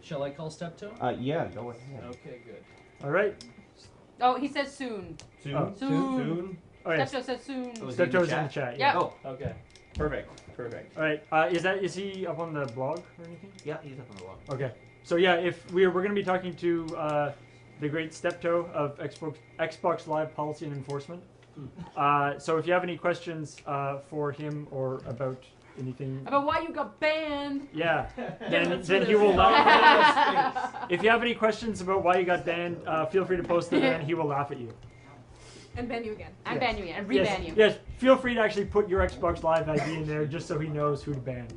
Shall I call Stepto? Yeah, go ahead. Okay, good. All right. Oh, he says soon. Soon. Oh. Soon. All right. Stepto says soon. Oh, is Stepto's he in the chat. Yeah. Oh, Okay. perfect. Perfect. All right. Is he up on the blog or anything? Yeah, he's up on the wall. Okay. So yeah, if we're going to be talking to the great Stepto of Xbox Live Policy and Enforcement. So if you have any questions for him or about anything, About why you got banned. yeah, then he will laugh. If you have any questions about why you got banned, feel free to post them, and he will laugh at you. And ban you again. And ban you again. And Yes, reban you. yes. Feel free to actually put your Xbox Live ID in there, just so he knows who to ban.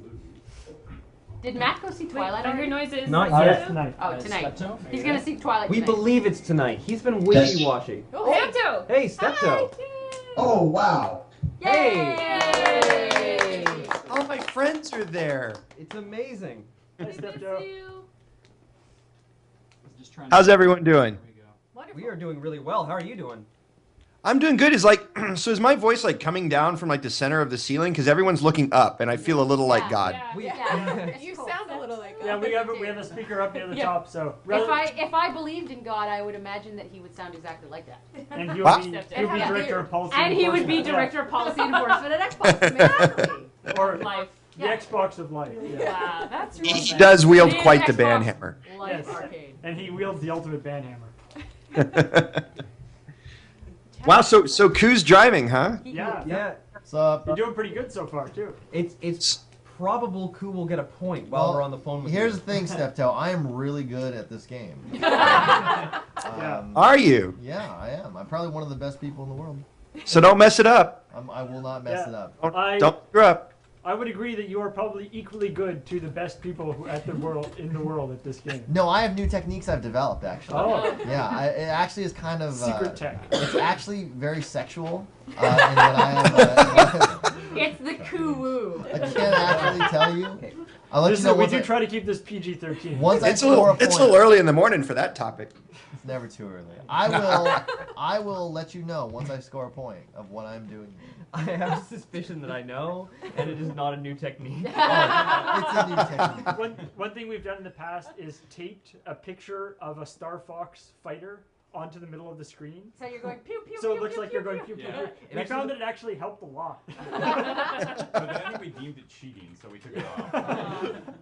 Did Matt go see Twilight? I hear already? noises. Not Yes, yet. tonight. Oh, tonight. Stepto? He's gonna see Twilight We tonight. believe it's tonight. He's been wishy-washy. Oh, Septo! Hey, Stepto. Oh, wow. Yay! All my friends are there. It's amazing. Hi, Stepto. Just trying How's everyone doing? There we go. Wonderful. We are doing really well. How are you doing? I'm doing good. Is like, so is my voice like coming down from like the center of the ceiling? Because everyone's looking up, and I feel a little like God. Yeah, We- Yeah. You sound a little like Yeah, we have a speaker up near the Yeah. top, so If I believed in God, I would imagine that he would sound exactly like that. and he'll What? be Yeah. director of policy. And he would be enforcement. director of policy and enforcement at Xbox. Exactly. Yeah. Or life. the Yeah. Xbox of life. Yeah. Wow, that's really He does wield It is quite the Xbox. band hammer. Life Yes. arcade. And he wields the ultimate ban hammer. Wow, so Koo's driving, huh? Yeah. Yeah. What's up? You're doing pretty good so far too. It's probable Koo will get a point while we're on the phone with Here's you. the thing, Stepto. I am really good at this game. Are you? Yeah, I am. I'm probably one of the best people in the world. So don't mess it up. I will not mess Yeah. it up. Don't screw up. I would agree that you are probably equally good to the best people in the world at this game. No, I have new techniques I've developed, actually. Oh, Yeah, it actually is kind of... secret tech. It's actually very sexual in that I am... It's the coo-woo. I can't actually tell you. I'll let you know We once do I, try to keep this PG-13. once I It's a score a little point. early in the morning for that topic. It's never too early. I will let you know once I score a point of what I'm doing. I have a suspicion that I know, and it is not a new technique. It's a new technique. One thing we've done in the past is taped a picture of a Star Fox fighter onto the middle of the screen. So you're going pew pew. So pew, it looks pew, like pew, you're going pew. pew pew Yeah. pew. And we found that it actually helped a lot. But then I think we deemed it cheating, so we took it off.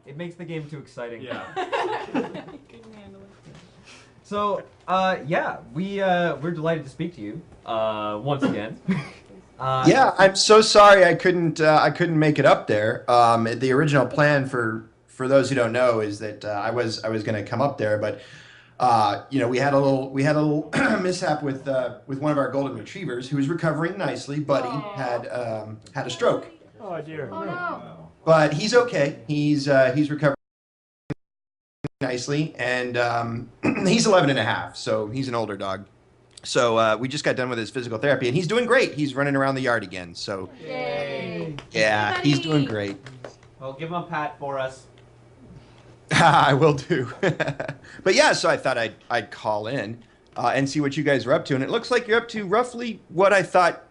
It makes the game too exciting. Yeah. So, yeah, we're delighted to speak to you once again. Yeah, I'm so sorry I couldn't make it up there. The original plan for those who don't know is that I was going to come up there, but we had a little mishap with one of our golden retrievers who was recovering nicely. Buddy had a stroke, Oh dear. Oh no. but he's okay. He's recovering nicely, and he's 11 and a half, so he's an older dog. So we just got done with his physical therapy, and he's doing great. He's running around the yard again. So Yay. yeah, he's doing great. Well, give him a pat for us. I will do. But yeah, so I thought I'd call in and see what you guys are up to, and it looks like you're up to roughly what I thought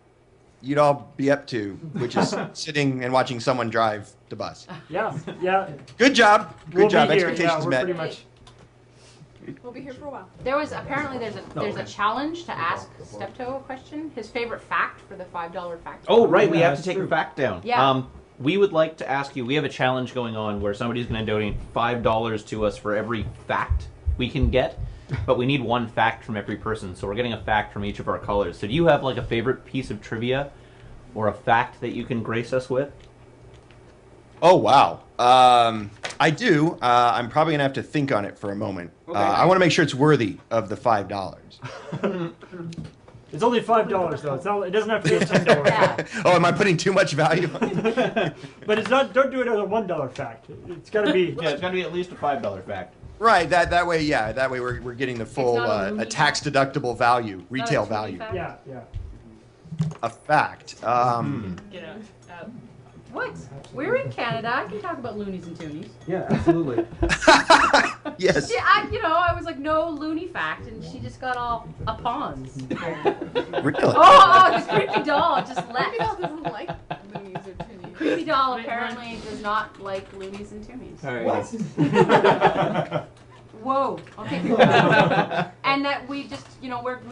you'd all be up to, which is sitting and watching someone drive the bus. Yeah, yeah. Good job. Good We'll job. be here. Expectations Yeah, we're met. pretty much. We'll be here for a while. There's a challenge to ask Stepto a question. His favorite fact for the $5 fact. Oh, right. We Yeah, have to that's take true. a fact down. Yeah. We would like to ask you, we have a challenge going on where somebody's going to donate $5 to us for every fact we can get, but we need one fact from every person, so we're getting a fact from each of our callers. So do you have like a favorite piece of trivia or a fact that you can grace us with? Oh, wow. I do. I'm probably going to have to think on it for a moment. Okay. I want to make sure it's worthy of the $5. It's only $5 though. It's not, it doesn't have to be a $10 fact. Oh, am I putting too much value on it? But it's not. Don't do it as a $1 fact. It's got to be. Yeah, it's got to be at least a $5 fact. Right, that way, yeah, that way we're getting the full not a loony a tax deductible value, Not a retail loony value. fact? Yeah, yeah. A fact. Get out. What? We're in Canada. I can talk about loonies and toonies. Yeah, absolutely. Yes. Yeah, I was like, no loony fact, and she just got all upons. Really? Oh, this creepy doll just Maybe left. doesn't like loonies or toonies. Creepy doll apparently does not like loonies and toonies. All right.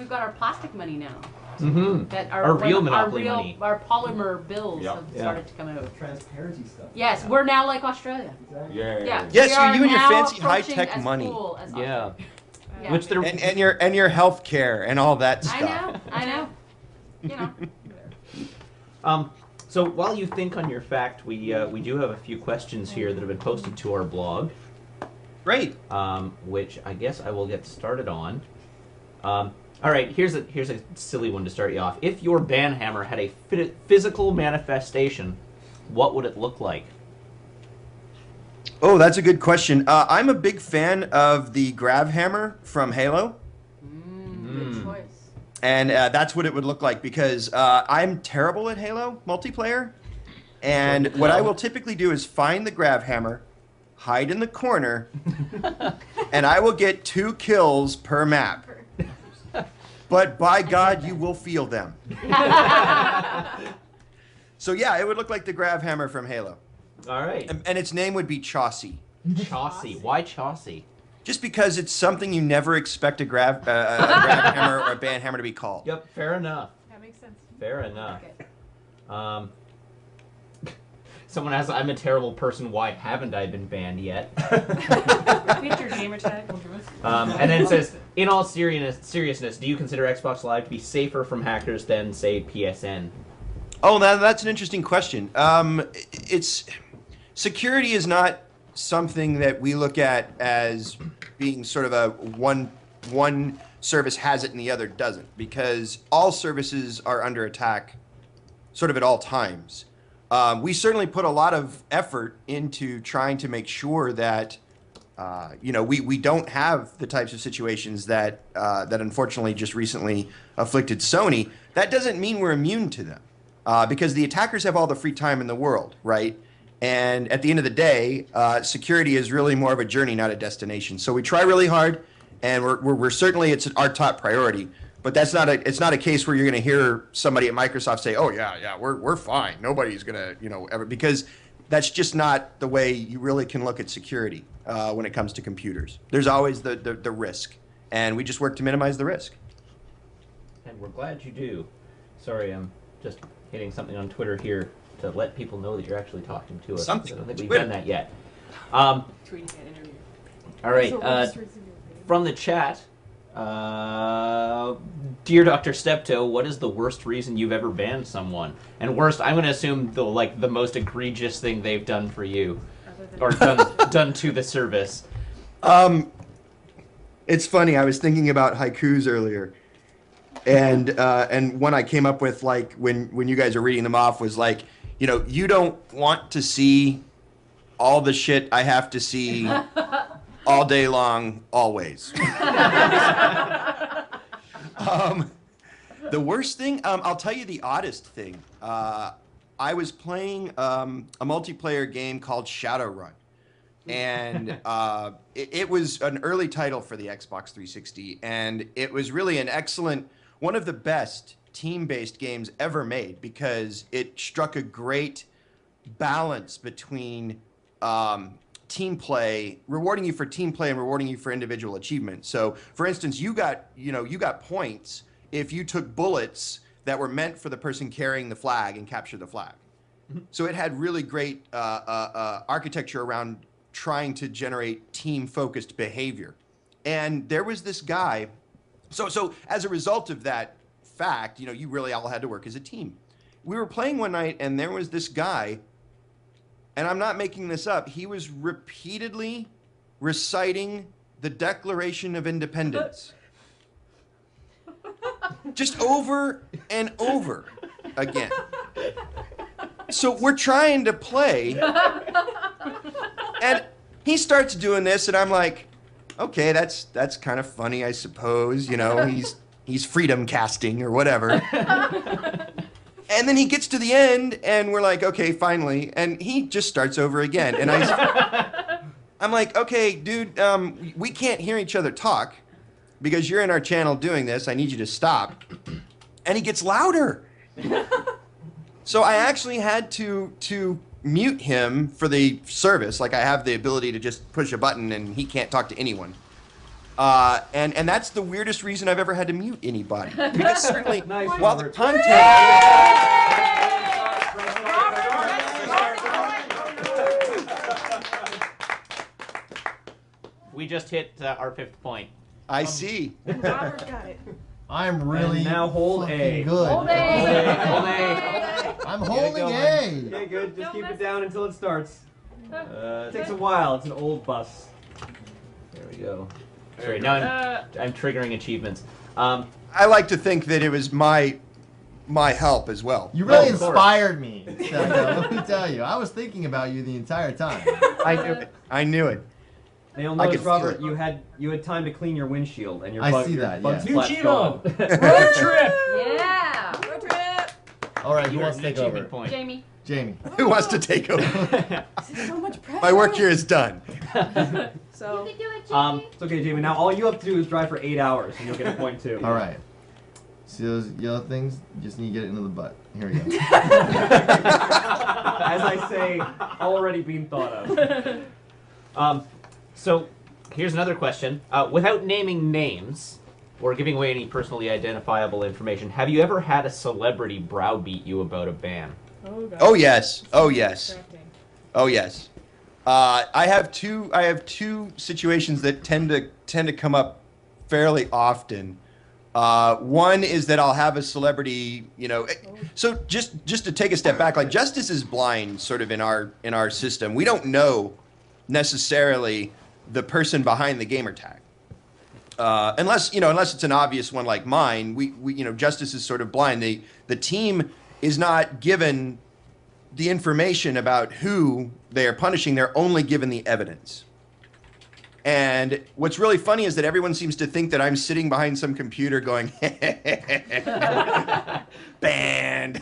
we've got our plastic money now. Mm-hmm. That Our real Monopoly money. Our polymer bills Yep. have Yeah. started to come out. Transparency stuff. Yes, we're now like Australia. Yeah. Yeah. Yes, we are you and your now fancy approaching high-tech as money. cool as Yeah. Australia. Yeah. Which they're And your health care and all that stuff. I know. You know. So while you think on your fact, we do have a few questions here that have been posted to our blog, Great. which I guess I will get started on. All right, here's a silly one to start you off. If your banhammer had a physical manifestation, what would it look like? Oh, that's a good question. I'm a big fan of the grav hammer from Halo. Good choice. And that's what it would look like because I'm terrible at Halo multiplayer. And what I will typically do is find the grav hammer, hide in the corner, and I will get 2 kills per map. But by God, you will feel them. So yeah, it would look like the grav hammer from Halo. All right. And its name would be Chaucy. Chaucy. Why Chaucy? Just because it's something you never expect a grav hammer or a band hammer to be called. Yep, fair enough. That makes sense. Fair enough. Okay. Someone asks, I'm a terrible person, why haven't I been banned yet? Get your gamer tag. And then it says, in all seriousness, do you consider Xbox Live to be safer from hackers than, say, PSN? Oh, that's an interesting question. Security is not something that we look at as being sort of a one service has it and the other doesn't, because all services are under attack sort of at all times. We certainly put a lot of effort into trying to make sure that we don't have the types of situations that unfortunately just recently afflicted Sony. That doesn't mean we're immune to them, because the attackers have all the free time in the world, right? And at the end of the day, security is really more of a journey, not a destination. So we try really hard, and we're certainly, it's our top priority. But it's not a case where you're going to hear somebody at Microsoft say, "Oh yeah, we're fine. Nobody's going to ever," because that's just not the way you really can look at security when it comes to computers. There's always the risk, and we just work to minimize the risk. And we're glad you do. Sorry, I'm just hitting something on Twitter here to let people know that you're actually talking to us. Something I don't think we've Twitter. done that yet. Tweeting that interview. All right, from the chat, dear Dr. Stepto, what is the worst reason you've ever banned someone? And worst, I'm going to assume the most egregious thing they've done for you, or done to the service. It's funny. I was thinking about haikus earlier, and one I came up with, like when you guys are reading them off, was like, you don't want to see all the shit I have to see all day long, always. The worst thing, I'll tell you the oddest thing. I was playing a multiplayer game called Shadowrun. And it was an early title for the Xbox 360. And it was really an excellent, one of the best team-based games ever made, because it struck a great balance between team play, rewarding you for team play and rewarding you for individual achievement. So, for instance, you got points if you took bullets that were meant for the person carrying the flag and captured the flag. So it had really great architecture around trying to generate team-focused behavior. And there was this guy. So as a result of that fact, you really all had to work as a team. We were playing one night, and there was this guy. And I'm not making this up. He was repeatedly reciting the Declaration of Independence. Just over and over again. So we're trying to play. And he starts doing this, and I'm like, okay, that's kind of funny, I suppose. He's freedom casting or whatever. And then he gets to the end, and we're like, okay, finally. And he just starts over again. And I'm like, okay, dude, we can't hear each other talk because you're in our channel doing this. I need you to stop. And he gets louder. So I actually had to mute him for the service. Like, I have the ability to just push a button, and he can't talk to anyone. And that's the weirdest reason I've ever had to mute anybody. Because certainly, Nice, while the Robert. content. We just hit our 5th point. I see. Robert got it. I'm really And now hold fucking A. good. Hold A. Hold A. I'm Get it holding going. A. Okay, good. Just Don't keep mess it down until it starts. It takes a while. It's an old bus. There we go. Sorry, now I'm triggering achievements. I like to think that it was my help as well. You really of course. inspired me. Stepto, let me tell you, I was thinking about you the entire time. I knew it. I knew it. Now you'll I notice, could feel Robert, it. you had time to clean your windshield and your I bug, see your that, bug yeah. splat's New gone. Road trip. Yeah. Road trip. All right, who You're wants to an take over? achievement point. Jamie. Jamie. Who wants to take over? This is so much pressure. My work here is done. So, You can do it, Jamie. It's okay, Jamie. Now all you have to do is drive for 8 hours and you'll get a point too. All right. See those yellow things? You just need to get it into the butt. Here we go. As I say, already being thought of. So, here's another question. Without naming names or giving away any personally identifiable information, have you ever had a celebrity browbeat you about a ban? oh god. Oh yes. Oh yes. Distracting. Oh yes. I have two situations that tend to come up fairly often. One is that I'll have a celebrity, so just to take a step back, like justice is blind sort of in our system. We don't know necessarily the person behind the gamer tag. Unless it's an obvious one like mine, we justice is sort of blind. The team is not given the information about who they are punishing. They're only given the evidence. And what's really funny is that everyone seems to think that I'm sitting behind some computer going, banned.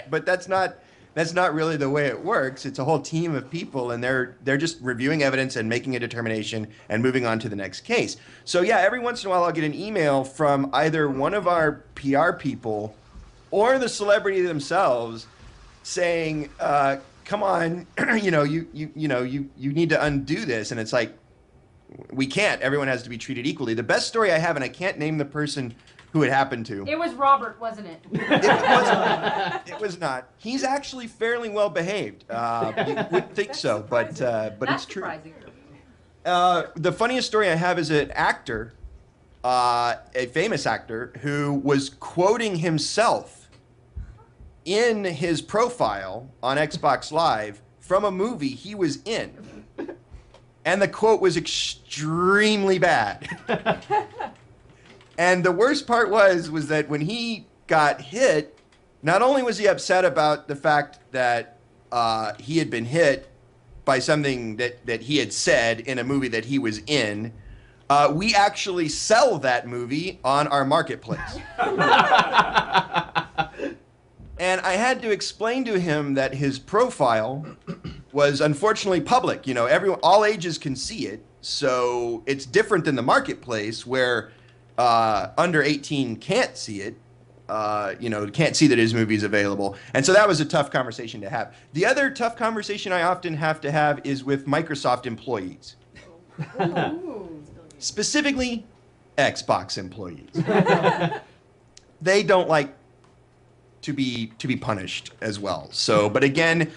But that's not really the way it works. It's a whole team of people, and they're just reviewing evidence and making a determination and moving on to the next case. So yeah, every once in a while I'll get an email from either one of our PR people or the celebrity themselves saying, "Come on, you need to undo this." And it's like, we can't. Everyone has to be treated equally. The best story I have, and I can't name the person who it happened to. It was Robert, wasn't it? It was not. He's actually fairly well behaved. You wouldn't think so, but That's it's true. surprising. The funniest story I have is an actor, a famous actor, who was quoting himself in his profile on Xbox Live from a movie he was in. And the quote was extremely bad. And the worst part was that when he got hit, not only was he upset about the fact that he had been hit by something that he had said in a movie that he was in, we actually sell that movie on our marketplace. And I had to explain to him that his profile was unfortunately public. All ages can see it. So it's different than the marketplace where under 18 can't see it. Can't see that his movie is available. And so that was a tough conversation to have. The other tough conversation I often have to have is with Microsoft employees. Specifically, Xbox employees. They don't like to be punished as well. So, but again,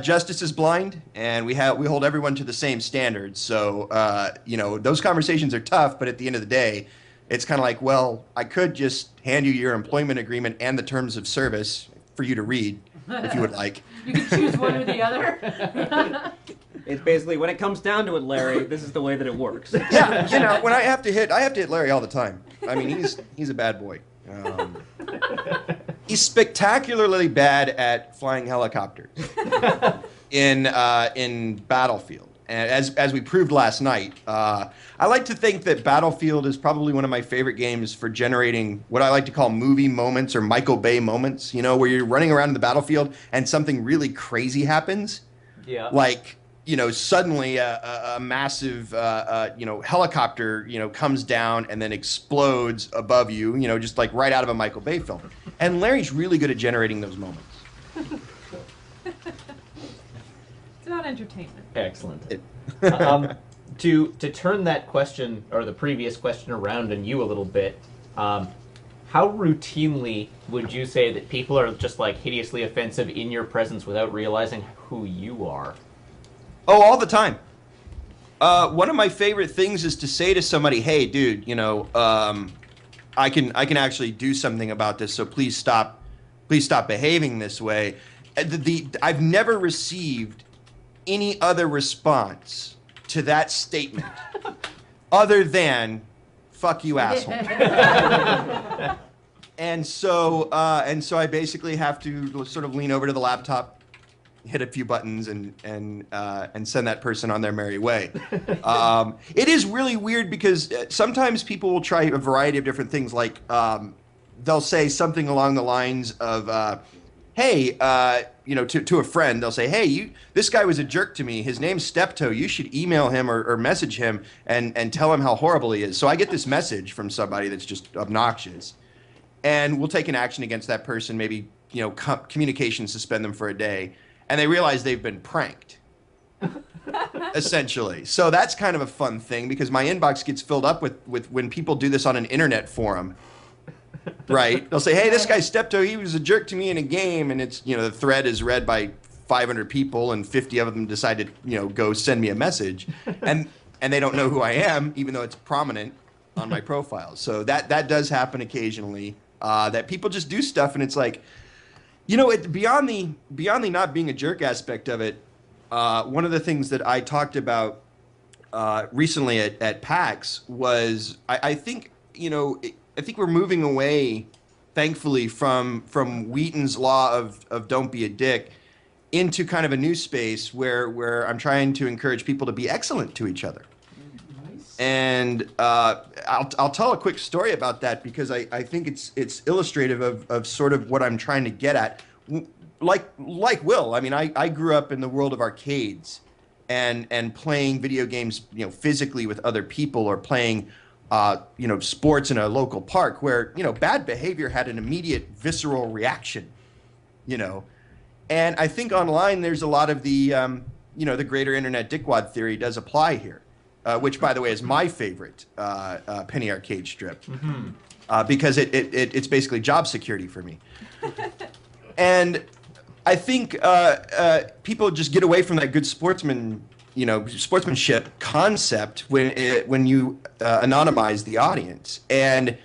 justice is blind, and we hold everyone to the same standards. So, those conversations are tough, but at the end of the day, it's kind of like, well, I could just hand you your employment agreement and the terms of service for you to read, if you would like. You can choose one or the other. It's basically, when it comes down to it, Larry, this is the way that it works. Yeah, when I have to hit Larry all the time. I mean, he's a bad boy. He's spectacularly bad at flying helicopters in Battlefield, and as we proved last night. I like to think that Battlefield is probably one of my favorite games for generating what I like to call movie moments or Michael Bay moments. Where you're running around in the battlefield and something really crazy happens. Yeah. Like, suddenly a massive, helicopter, comes down and then explodes above you, just like right out of a Michael Bay film. And Larry's really good at generating those moments. It's not entertainment. Excellent. To turn that question or the previous question around on you a little bit, how routinely would you say that people are just like hideously offensive in your presence without realizing who you are? Oh, all the time. One of my favorite things is to say to somebody, "Hey, dude, I can actually do something about this. So please stop behaving this way." I've never received any other response to that statement other than "fuck you, asshole." and so I basically have to sort of lean over to the laptop, hit a few buttons, and send that person on their merry way. It is really weird because sometimes people will try a variety of different things. Like they'll say something along the lines of, "Hey," to a friend, they'll say, "Hey, this guy was a jerk to me. His name's Stepto. You should email him or message him and tell him how horrible he is." So I get this message from somebody that's just obnoxious, and we'll take an action against that person. Maybe communication suspend them for a day, and they realize they've been pranked. Essentially. So that's kind of a fun thing because my inbox gets filled up with when people do this on an internet forum. Right? They'll say, "Hey, this guy Stepto, he was a jerk to me in a game," and it's, the thread is read by 500 people and 50 of them decide to, go send me a message, and they don't know who I am, even though it's prominent on my profile. So that does happen occasionally, that people just do stuff, and it's like, beyond the not being a jerk aspect of it, one of the things that I talked about recently at PAX was I think we're moving away, thankfully, from Wheaton's law of don't be a dick into kind of a new space where I'm trying to encourage people to be excellent to each other. Nice. And I'll tell a quick story about that because I think it's illustrative of sort of what I'm trying to get at. Like Will, I mean, I grew up in the world of arcades and playing video games, physically with other people, or playing sports in a local park where, bad behavior had an immediate visceral reaction, And I think online there's a lot of the, the greater internet dickwad theory does apply here, which, by the way, is my favorite penny arcade strip, because it's basically job security for me. And I think people just get away from that good sportsmanship concept when you anonymize the audience. And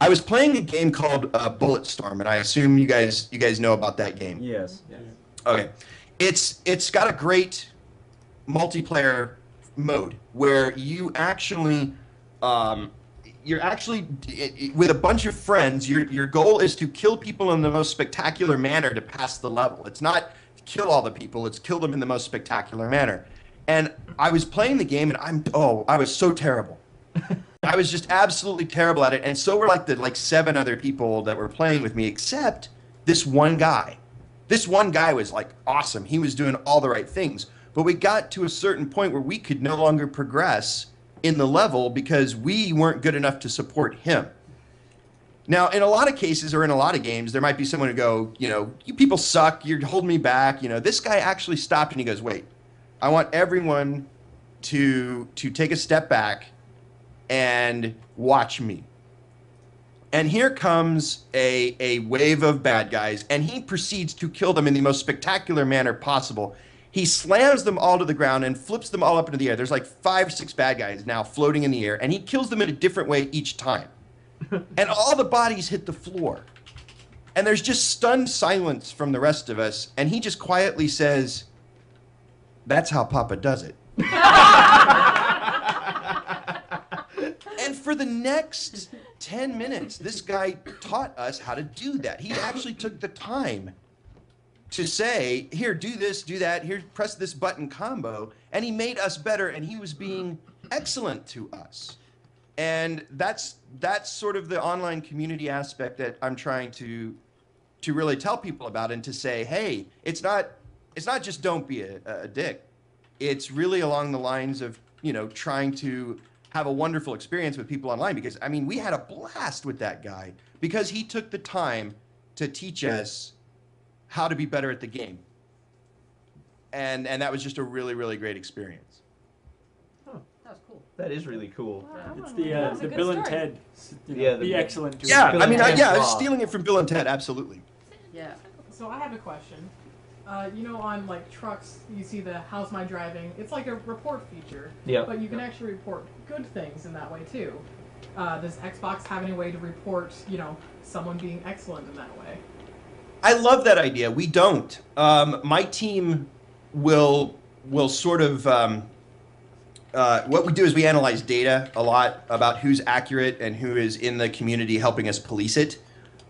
I was playing a game called Bulletstorm, and I assume you guys know about that game. Yes. Okay, it's got a great multiplayer mode where you actually with a bunch of friends. Your goal is to kill people in the most spectacular manner to pass the level. It's not kill all the people; it's kill them in the most spectacular manner. And I was playing the game, and I was so terrible. I was just absolutely terrible at it, and so were like 7 other people that were playing with me, except this one guy. This one guy was awesome. He was doing all the right things, but we got to a certain point where we could no longer progress in the level because we weren't good enough to support him. Now, in a lot of cases, or in a lot of games, there might be someone who go, "You people suck. You're holding me back." This guy actually stopped and he goes, "Wait. I want everyone to take a step back and watch me." And here comes a wave of bad guys, and he proceeds to kill them in the most spectacular manner possible. He slams them all to the ground and flips them all up into the air. There's 5 or 6 bad guys now floating in the air, and he kills them in a different way each time. And all the bodies hit the floor. And there's just stunned silence from the rest of us, and he just quietly says, "That's how Papa does it." And for the next 10 minutes, this guy taught us how to do that. He actually took the time to say, "Here, do this, do that, here, press this button combo," and he made us better, and he was being excellent to us. And that's sort of the online community aspect that I'm trying to really tell people about, and to say, hey, it's not just don't be a dick. It's really along the lines of, trying to have a wonderful experience with people online, because we had a blast with that guy because he took the time to teach us how to be better at the game. And that was just a really, really great experience. Oh, that was That is really cool. It's That was a the good Bill and story. Ted. Yeah, Be the- excellent. To Yeah, Bill I mean, and Ted's yeah, Raw. stealing it from Bill and Ted, absolutely. Yeah. So I have a question. You know, on like trucks, you see the "How's my driving?" It's like a report feature. Yep. But you can actually report good things in that way too. Does Xbox have any way to report, someone being excellent in that way? I love that idea. We don't. My team will sort of. What we do is we analyze data a lot about who's accurate and who is in the community helping us police it.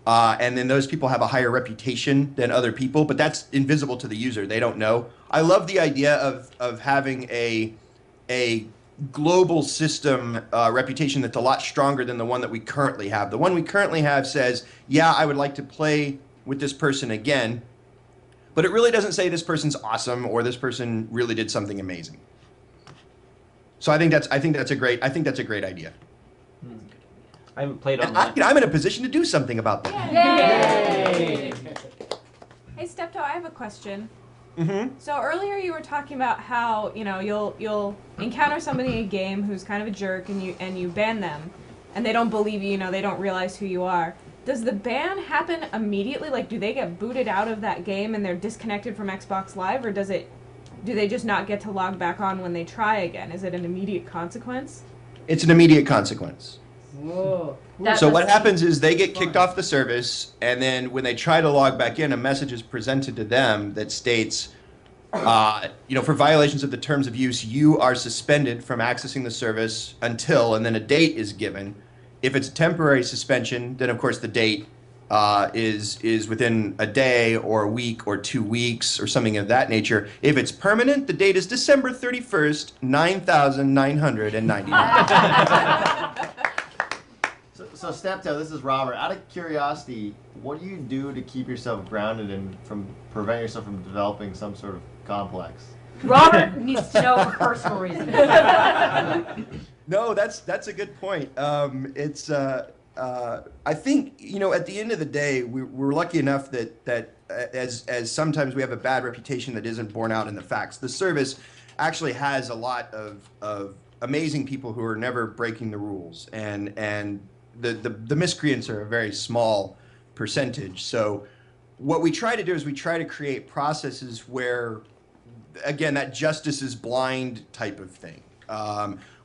And then those people have a higher reputation than other people, but that's invisible to the user. They don't know. I love the idea of having a global system reputation that's a lot stronger than the one that we currently have. The one we currently have says, yeah, I would like to play with this person again, but it really doesn't say this person's awesome or this person really did something amazing. So I think that's a great idea. I haven't played And online. I'm in a position to do something about that. Yay! Hey, Stepto, I have a question. Mm-hmm. So earlier you were talking about how you'll encounter somebody in a game who's kind of a jerk and you ban them, and they don't believe you. They don't realize who you are. Does the ban happen immediately? Like, do they get booted out of that game and they're disconnected from Xbox Live, or do they just not get to log back on when they try again? Is it an immediate consequence? It's an immediate consequence. Whoa. So what happens is they get kicked off the service, and then when they try to log back in, a message is presented to them that states, for violations of the terms of use, you are suspended from accessing the service until, and then a date is given. If it's a temporary suspension, then of course the date is within a day or a week or 2 weeks or something of that nature. If it's permanent, the date is December 31st, 9,999. So Stepto, this is Robert. Out of curiosity, what do you do to keep yourself grounded and from prevent yourself from developing some sort of complex? Robert needs to know for personal reasons. No, that's a good point. I think at the end of the day, we're lucky enough that as sometimes we have a bad reputation that isn't borne out in the facts. The service actually has a lot of amazing people who are never breaking the rules, and the miscreants are a very small percentage. So what we try to do is we try to create processes where, again, that justice is blind type of thing.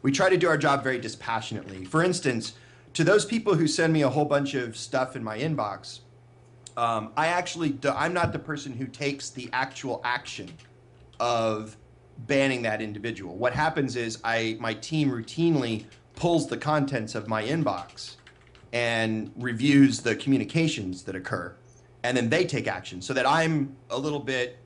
We try to do our job very dispassionately. For instance, to those people who send me a whole bunch of stuff in my inbox, I'm not the person who takes the actual action of banning that individual. What happens is my team routinely pulls the contents of my inbox and reviews the communications that occur, and then they take action, so that I'm a little bit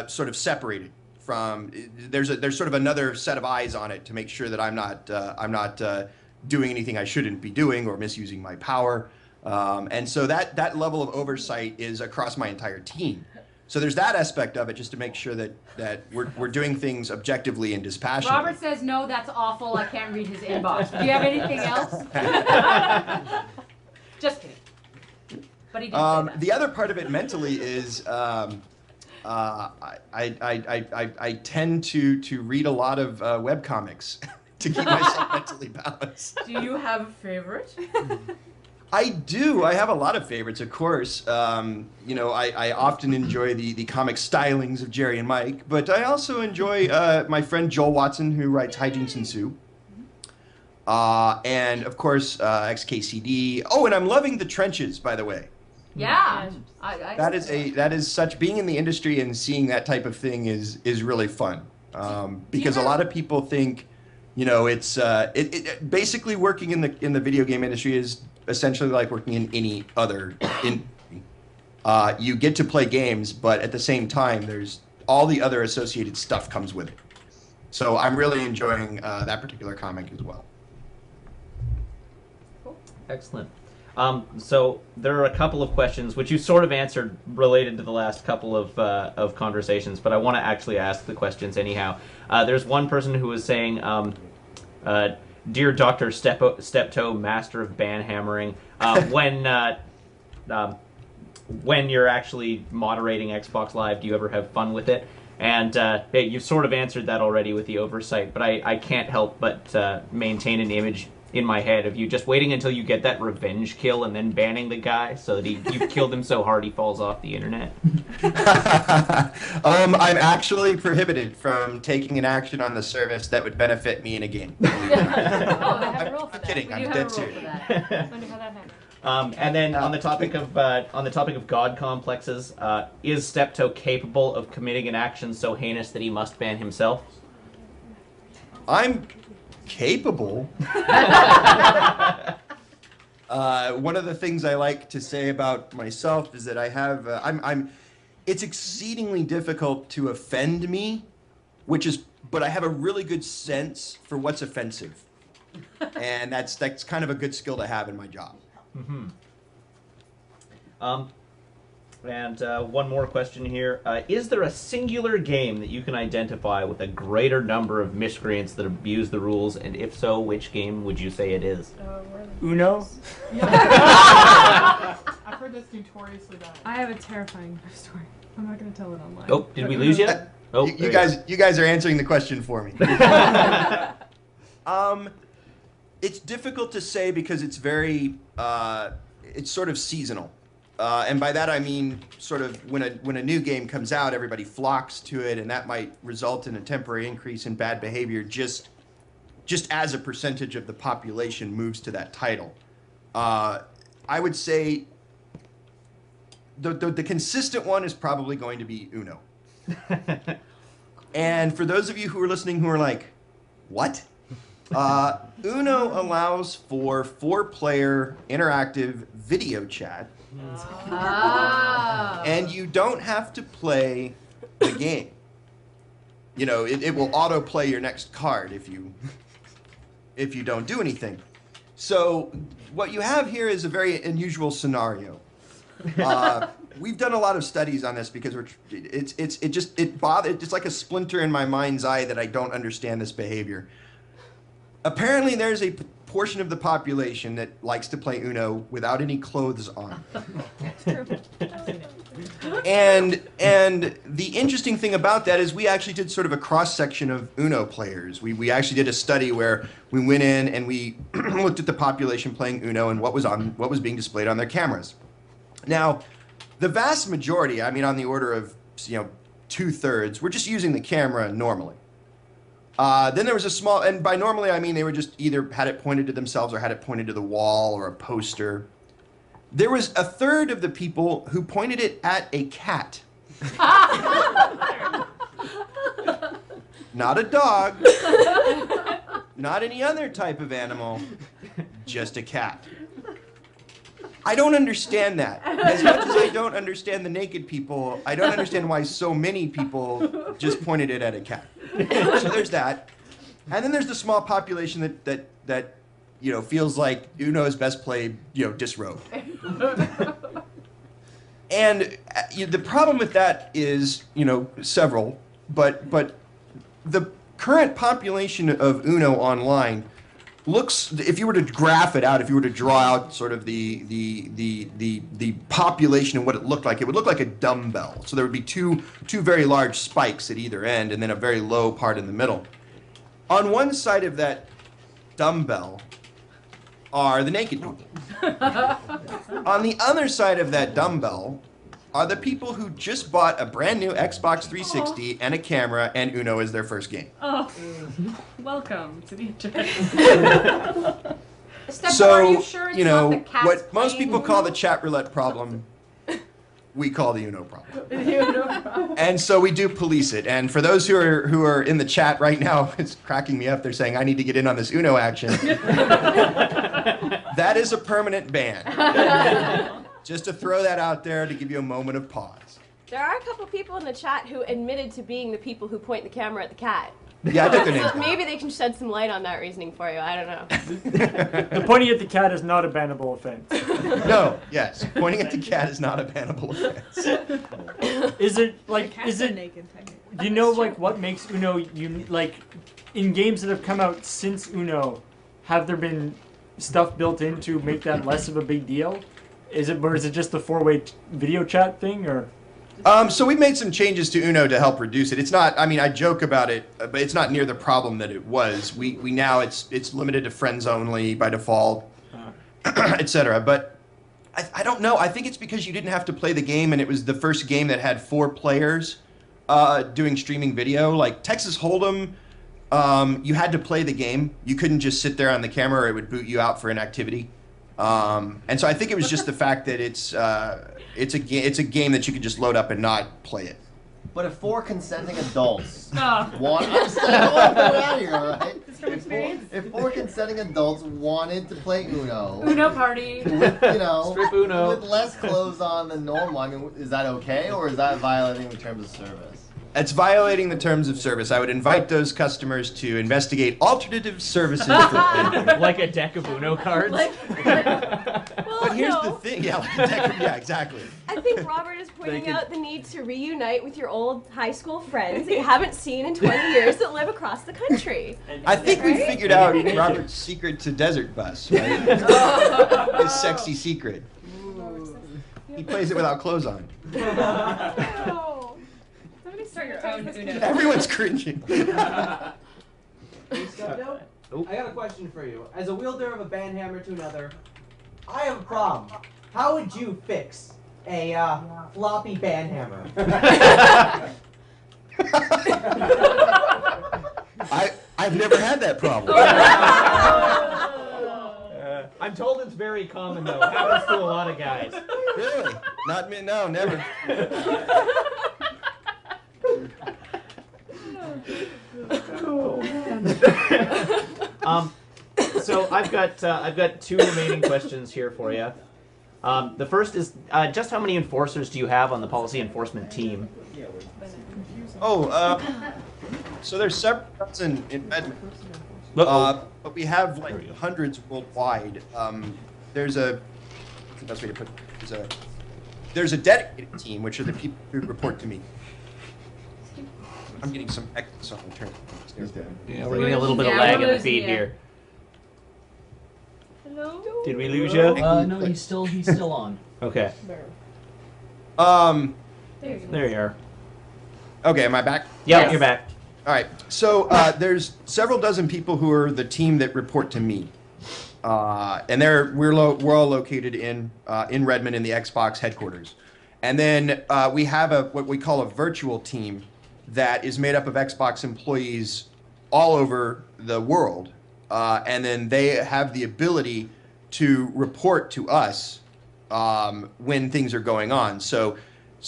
sort of separated from. There's sort of another set of eyes on it to make sure that I'm not doing anything I shouldn't be doing or misusing my power, and so that level of oversight is across my entire team. So there's that aspect of it, just to make sure that we're doing things objectively and dispassionately. Robert says, no, that's awful. I can't read his inbox. Do you have anything else? Just kidding. But he did say that. The other part of it mentally is I tend to read a lot of webcomics to keep myself mentally balanced. Do you have a favorite? I do. I have a lot of favorites, of course. I often enjoy the comic stylings of Jerry and Mike, but I also enjoy my friend Joel Watson, who writes Hijinks Ensue. And, of course, XKCD. Oh, and I'm loving The Trenches, by the way. Yeah. That is such, being in the industry and seeing that type of thing is really fun. Because a lot of people think, it's basically working in the video game industry is essentially like working in any other industry. You get to play games, but at the same time, there's all the other associated stuff comes with it. So I'm really enjoying that particular comic as well. Excellent. So there are a couple of questions which you sort of answered related to the last couple of conversations, but I want to actually ask the questions anyhow. There's one person who was saying, "Dear Dr. Stepto, master of ban hammering, when you're actually moderating Xbox Live, do you ever have fun with it?" And hey, you've sort of answered that already with the oversight, but I can't help but maintain an image in my head of you just waiting until you get that revenge kill and then banning the guy so that you've killed him so hard he falls off the internet. I'm actually prohibited from taking an action on the service that would benefit me in a game. Oh, they have a rule for that. Kidding, We I'm do have dead a rule serious. for that. I wonder how that happened. And then on the topic of god complexes, is Stepto capable of committing an action so heinous that he must ban himself? I'm capable. One of the things I like to say about myself is that I have it's exceedingly difficult to offend me, but I have a really good sense for what's offensive. And that's kind of a good skill to have in my job. Mm-hmm. And one more question here. Is there a singular game that you can identify with a greater number of miscreants that abuse the rules? And if so, which game would you say it is? Uno? I've heard that's notoriously bad. I have a terrifying story. I'm not going to tell it online. Oh, did we lose yet? Oh, you guys are answering the question for me. It's difficult to say because it's very, it's sort of seasonal. And by that I mean sort of when a new game comes out, everybody flocks to it, and that might result in a temporary increase in bad behavior just as a percentage of the population moves to that title. I would say the consistent one is probably going to be Uno. And for those of you who are listening who are like, what? Uno allows for 4-player interactive video chat. And you don't have to play the game. You know, it will auto-play your next card if you don't do anything. So what you have here is a very unusual scenario. We've done a lot of studies on this because it's like a splinter in my mind's eye that I don't understand this behavior. Apparently there's a portion of the population that likes to play Uno without any clothes on. And the interesting thing about that is we actually did sort of a cross-section of Uno players. We actually did a study where we went in and we looked at the population playing Uno and what was being displayed on their cameras. Now, the vast majority, I mean on the order of 2/3, were just using the camera normally. Then there was a small, and by normally I mean they were just either had it pointed to themselves or had it pointed to the wall or a poster. There was a third of the people who pointed it at a cat. Not a dog, not any other type of animal, just a cat. I don't understand that. As much as I don't understand the naked people, I don't understand why so many people just pointed it at a cat. So there's that. And then there's the small population that feels like Uno is best played, disrobed. And the problem with that is, several, but the current population of Uno online looks, if you were to graph it out, if you were to draw out sort of the population and what it looked like, it would look like a dumbbell. So there would be two very large spikes at either end and then a very low part in the middle. On one side of that dumbbell are the naked people. On the other side of that dumbbell are the people who just bought a brand new Xbox 360 and a camera, and Uno is their first game. Oh, welcome to the internet. Stepto, are you sure it's not the cats what most playing people call Uno? the chat roulette problem, we call the Uno problem. The Uno problem. And so we do police it. And for those who are in the chat right now, it's cracking me up. They're saying, I need to get in on this Uno action. That is a permanent ban. Just to throw that out there to give you a moment of pause. There are a couple people in the chat who admitted to being the people who point the camera at the cat. Yeah, I took their names. So maybe they can shed some light on that reasoning for you. I don't know. The pointing at the cat is not a bannable offense. No, yes. Pointing at the cat is not a bannable offense. Is it naked, do you know what makes Uno like in games that have come out since Uno, have there been stuff built in to make that less of a big deal? Is it just the 4-way video chat thing, or? So we made some changes to Uno to help reduce it. It's not. I mean, I joke about it, but it's not near the problem that it was. We now it's limited to friends only by default, etc. But I don't know. I think it's because you didn't have to play the game, and it was the first game that had 4 players doing streaming video. Like Texas Hold'em, you had to play the game. You couldn't just sit there on the camera, or it would boot you out for inactivity. And so I think it was just the fact that it's a game that you could just load up and not play it. But if 4 consenting adults Oh. want, I'm saying, out here, all right? Just from experience. If 4 consenting adults wanted to play Uno, Uno party. with, Strip Uno. with less clothes on than normal, I mean, is that okay, or is that violating the terms of service? It's violating the terms of service. I would invite those customers to investigate alternative services. Like a deck of Uno cards. Well, But here's no. the thing. Yeah, like a deck of, yeah, exactly. I think Robert is pointing out the need to reunite with your old high school friends that you haven't seen in 20 years that live across the country. I think we Right? figured out Robert's secret to Desert Bus, right? His sexy secret. He plays it without clothes on. Oh. Somebody start your own Uno. Everyone's cringing. Stepto, Oh. I got a question for you. As a wielder of a banhammer to another, I have a problem. How would you fix a floppy banhammer? I've never had that problem. I'm told it's very common though. Happens to a lot of guys. Really? Not me. No, never. So I've got 2 remaining questions here for you. The first is just how many enforcers do you have on the policy enforcement team? So there's several dozen in Redmond, Uh-oh. but we have like hundreds worldwide. There's a, what's the best way to put it? There's a dedicated team, which are the people who report to me. I'm getting some echoes on the turn. Yeah, we're getting a little bit of lag in the feed here. Hello? Did we lose you? No, he's still on. Okay. There you are. Okay, am I back? Yeah, you're back. All right. So there's several dozen people who are the team that report to me, and we're all located in Redmond in the Xbox headquarters, and then we have what we call a virtual team that is made up of Xbox employees all over the world, and then they have the ability to report to us when things are going on. So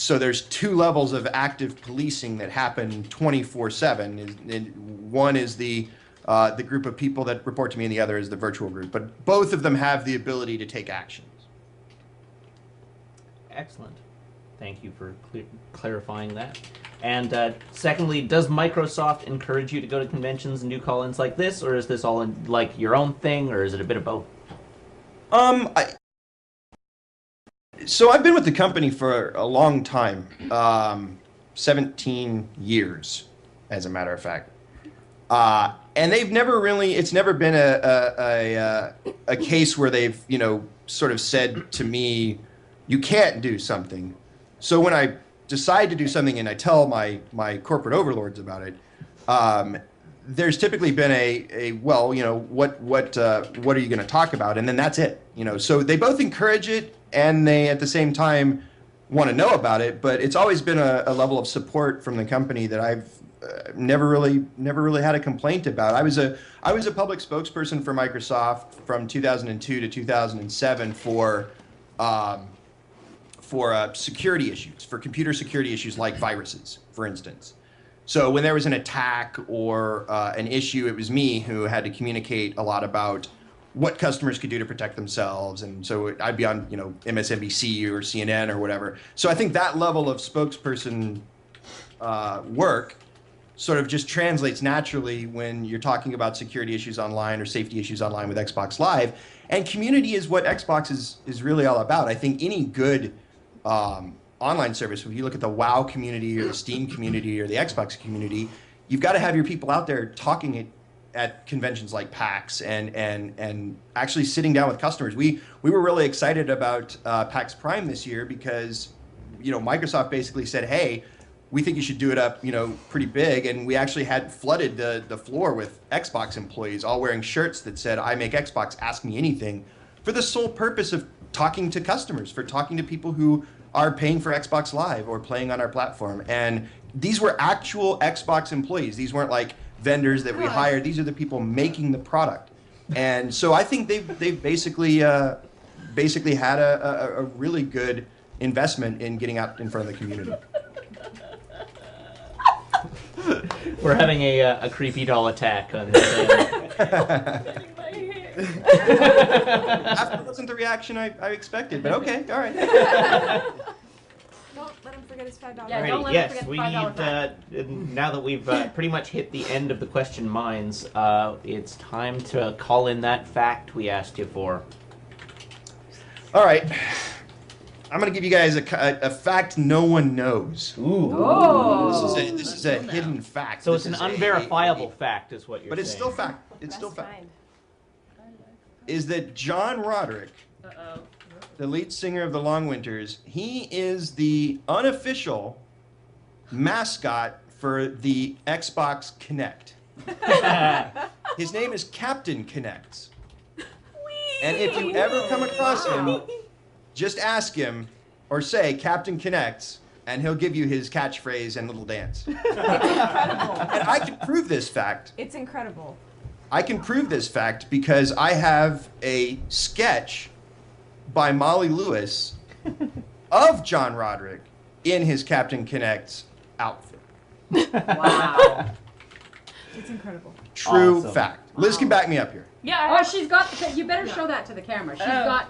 there's 2 levels of active policing that happen 24/7. One is the group of people that report to me, and the other is the virtual group. But both of them have the ability to take actions. Excellent. Thank you for clarifying that. And secondly, does Microsoft encourage you to go to conventions and do call-ins like this, or is this all in, like your own thing, or is it a bit of both? So I've been with the company for a long time, 17 years, as a matter of fact. And they've never really, it's never been a case where they've, sort of said to me, you can't do something. So when I decide to do something and I tell my corporate overlords about it, there's typically been what are you going to talk about? And then that's it, So they both encourage it, and they at the same time want to know about it. But it's always been a level of support from the company that I've never really had a complaint about. I was a public spokesperson for Microsoft from 2002 to 2007 for security issues, for computer security issues like viruses, for instance. So when there was an attack or an issue, it was me who had to communicate a lot about what customers could do to protect themselves. And so I'd be on, MSNBC or CNN or whatever. So I think that level of spokesperson work sort of just translates naturally when you're talking about security issues online or safety issues online with Xbox Live. And community is what Xbox is really all about. I think any good online service, if you look at the WoW community or the Steam community or the Xbox community, you've got to have your people out there talking at conventions like PAX and actually sitting down with customers. We were really excited about PAX Prime this year because Microsoft basically said, hey, we think you should do it up, pretty big. And we actually had flooded the floor with Xbox employees all wearing shirts that said, I make Xbox, ask me anything, for the sole purpose of talking to customers, for talking to people who are paying for Xbox Live or playing on our platform. And these were actual Xbox employees. These weren't like vendors that we hired. These are the people making the product. And so I think they've basically had a really good investment in getting out in front of the community. We're having a creepy doll attack on this. That wasn't the reaction I expected, but okay, all right. Don't let him forget his $5. Yeah, don't let him forget the we $5 need, now that we've pretty much hit the end of the question mines, it's time to call in that fact we asked you for. All right. I'm going to give you guys a fact no one knows. Ooh. Oh. This is a hidden fact. So This it's an is a- unverifiable fact, is what you're But it's saying. still fact. It's still Best fact. kind. Is that John Roderick, the lead singer of the Long Winters, he is the unofficial mascot for the Xbox Kinect. His name is Captain Kinects. And if you ever come across him, just ask him or say Captain Kinects, and he'll give you his catchphrase and little dance. And I can prove this fact. It's incredible. I can prove this fact because I have a sketch by Molly Lewis of John Roderick in his Captain Kinect's outfit. Wow. It's incredible. True Awesome. fact. Liz can back me up here. Yeah. Oh, she's got. You better show that to the camera.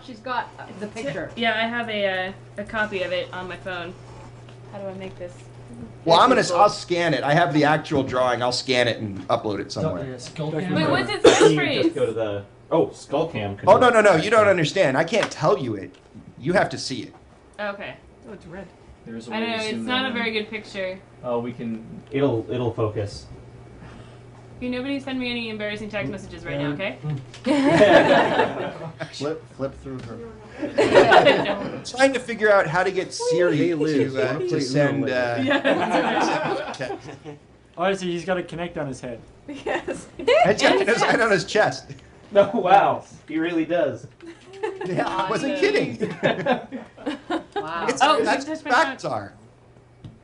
She's got the picture. Yeah, I have a copy of it on my phone. How do I make this? Well, I'll scan it. I have the actual drawing. I'll scan it and upload it somewhere. Wait, what's it say? Just go to the Skullcam. Oh, no, you don't understand. I can't tell you it. You have to see it. Okay. Oh, it's red. There's a I way don't know. to It's zoom not that a in. very good picture. Oh, we can. It'll focus. Can nobody send me any embarrassing text messages right now, okay? Flip through her. Trying to figure out how to get Siri to send. Honestly, he's got a Connect on his head. Yes. It's got on his chest. No, wow. He really does. Yeah, I wasn't kidding. Wow. That's what facts are.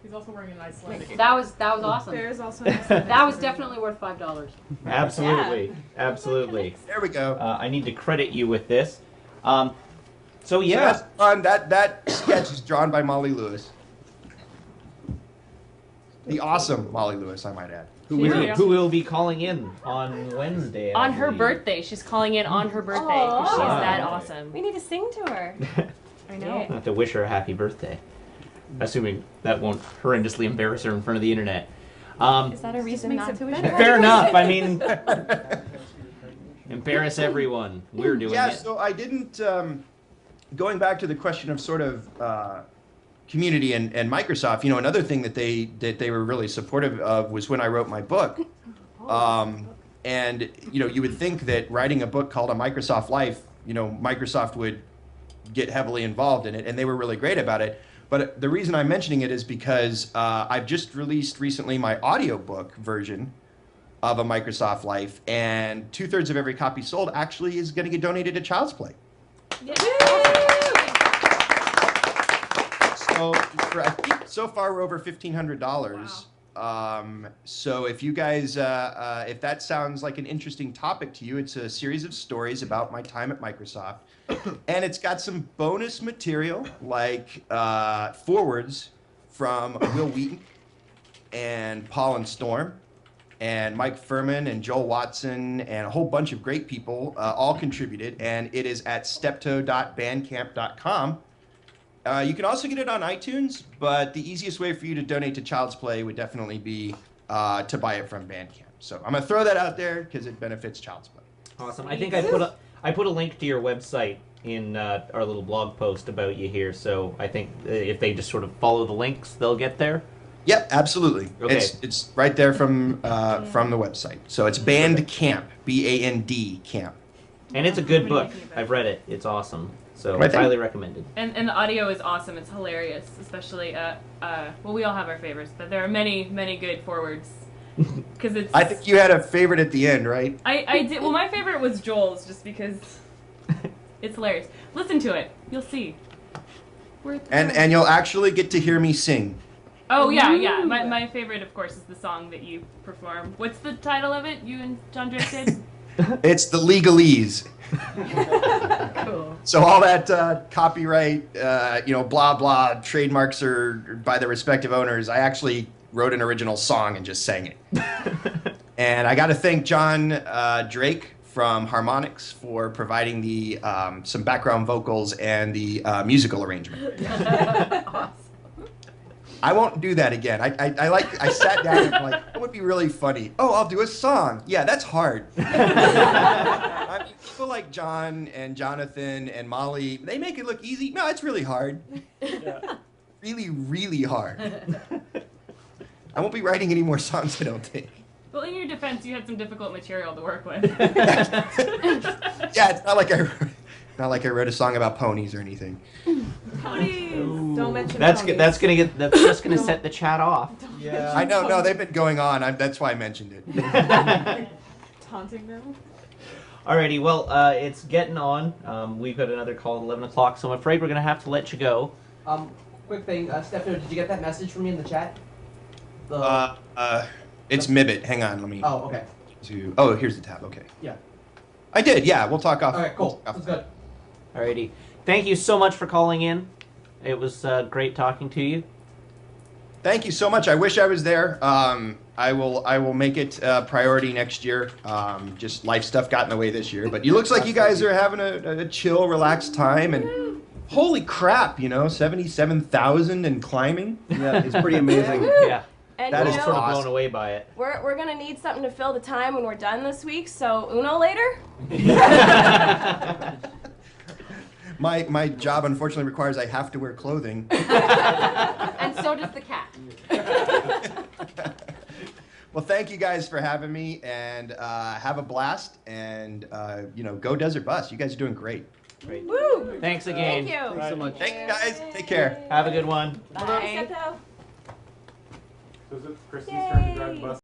He's also wearing an Icelandic. That was awesome. There's also That was definitely worth $5. Absolutely. Absolutely. There we go. I need to credit you with this. So So yeah. that's fun. That sketch is drawn by Molly Lewis. The awesome Molly Lewis, I might add. Who will be calling in on Wednesday? I On her believe. birthday. She's calling in on her birthday because she's Aw. that awesome. We need to sing to her. I know. I have to wish her a happy birthday. Assuming that won't horrendously embarrass her in front of the internet. Is that a reason makes not it to wish better. her? Fair enough. I mean, embarrass everyone. We're doing Yeah, it. so I didn't. Going back to the question of sort of community and Microsoft, another thing that they were really supportive of was when I wrote my book. And you would think that writing a book called A Microsoft Life, Microsoft would get heavily involved in it, and they were really great about it. But the reason I'm mentioning it is because I've just released recently my audiobook version of A Microsoft Life, and 2/3 of every copy sold actually is going to get donated to Child's Play. So I think so far we're over $1,500. So if you guys, if that sounds like an interesting topic to you, it's a series of stories about my time at Microsoft, and it's got some bonus material like forwards from Will Wheaton and Paul and Storm and Mike Furman and Joel Watson and a whole bunch of great people all contributed, and it is at stepto.bandcamp.com. You can also get it on iTunes, but the easiest way for you to donate to Child's Play would definitely be to buy it from Bandcamp. So I'm gonna throw that out there because it benefits Child's Play. Awesome. I think I put a link to your website in our little blog post about you here. So I think if they just sort of follow the links, they'll get there. Yep, absolutely. Okay. It's right there from the website. So it's Bandcamp, BAND camp. And it's a good book. I've read it. It's awesome. So Right, highly recommended. And the audio is awesome. It's hilarious, especially well, we all have our favorites, but there are many good forwards. Because it's. I think you had a favorite at the end, right? I did. Well, my favorite was Joel's, just because it's hilarious. Listen to it. You'll see. And you'll actually get to hear me sing. Oh yeah. My favorite, of course, is the song that you perform. What's the title of it? You and John Drake did. It's the legalese. Cool. So all that copyright, blah blah, trademarks are by the respective owners. I actually wrote an original song and just sang it. And I got to thank John Drake from Harmonix for providing the some background vocals and the musical arrangement. Awesome. I won't do that again. I sat down and I'm like, it would be really funny. Oh, I'll do a song. Yeah, that's hard. I mean, people like John and Jonathan and Molly, they make it look easy. No, it's really hard. Yeah. Really, really hard. I won't be writing any more songs, I don't think. Well, in your defense, you had some difficult material to work with. Yeah, it's not like I wrote a song about ponies or anything. Ponies. Don't mention That's ponies. that's just gonna set the chat off. Yeah. I know, no, they've been going on. That's why I mentioned it. Taunting them. Alrighty, well, it's getting on. We've got another call at 11 o'clock, so I'm afraid we're gonna have to let you go. Quick thing, Stepto, did you get that message from me in the chat? It's Mibbit. Hang on, let me. Oh, okay. Oh, here's the tab. Okay. Yeah. I did. Yeah, we'll talk off. Alright, cool. That's good. Alrighty, thank you so much for calling in. It was great talking to you. Thank you so much. I wish I was there. I will make it a priority next year. Just life stuff got in the way this year, but it looks like you guys are having a chill, relaxed time. And holy crap, 77,000 and climbing. Yeah, it's pretty amazing. Yeah. And That you is know, Sort of awesome. blown away by it. we're gonna need something to fill the time when we're done this week. So Uno later. My job unfortunately requires I have to wear clothing. And so does the cat. Well, thank you guys for having me, and have a blast. And go Desert Bus. You guys are doing great. Great. Woo! Thanks again. Thank you. Thanks so much. Thank you guys. Take care. Have a good one. Bye. So is it Kristen's turn to drive the bus?